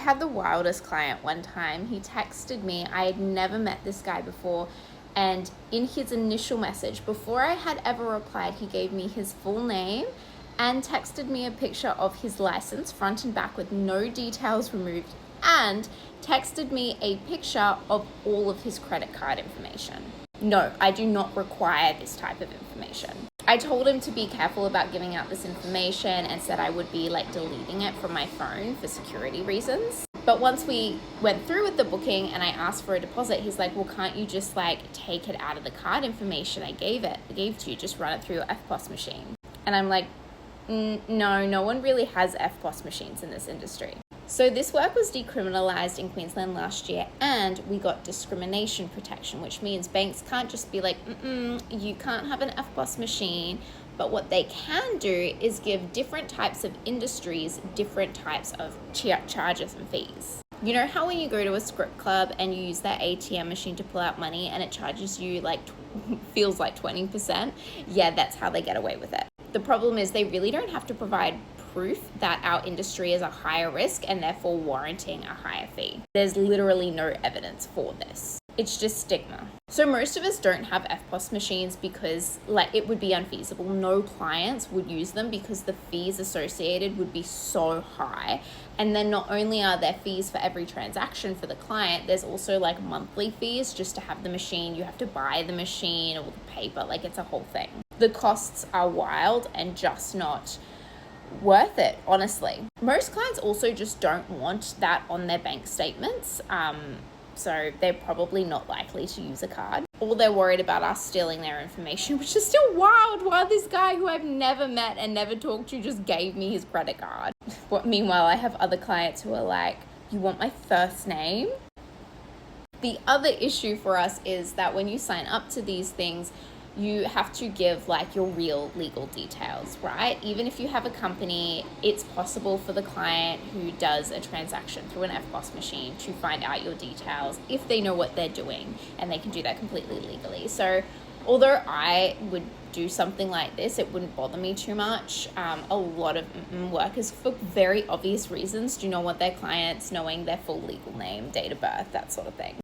had the wildest client one time. He texted me. I had never met this guy before. And in his initial message, before I had ever replied, he gave me his full name and texted me a picture of his license, front and back, with no details removed, and texted me a picture of all of his credit card information. No, I do not require this type of information. I told him to be careful about giving out this information and said I would be deleting it from my phone for security reasons. But once we went through with the booking and I asked for a deposit, he's like, well, can't you just take it out of the card information I gave to you, just run it through your EFTPOS machine? And I'm like, no one really has EFTPOS machines in this industry. So this work was decriminalized in Queensland last year, and we got discrimination protection, which means banks can't just be like, you can't have an EFTPOS machine. But what they can do is give different types of industries different types of charges and fees. You know how when you go to a script club and you use that ATM machine to pull out money and it charges you feels like 20%? Yeah, that's how they get away with it. The problem is they really don't have to provide proof that our industry is a higher risk and therefore warranting a higher fee. There's literally no evidence for this. It's just stigma. So most of us don't have EFTPOS machines because it would be unfeasible. No clients would use them because the fees associated would be so high. And then not only are there fees for every transaction for the client, there's also monthly fees just to have the machine. You have to buy the machine or the paper, it's a whole thing. The costs are wild and just not worth it, honestly. Most clients also just don't want that on their bank statements. So they're probably not likely to use a card. Or they're worried about us stealing their information, which is still wild. Why this guy who I've never met and never talked to just gave me his credit card. But meanwhile, I have other clients who are like, you want my first name? The other issue for us is that when you sign up to these things, you have to give your real legal details, right? Even if you have a company, it's possible for the client who does a transaction through an EFTPOS machine to find out your details if they know what they're doing, and they can do that completely legally. So although I would do something like this, it wouldn't bother me too much. A lot of workers, for very obvious reasons, do not want their clients knowing their full legal name, date of birth, that sort of thing.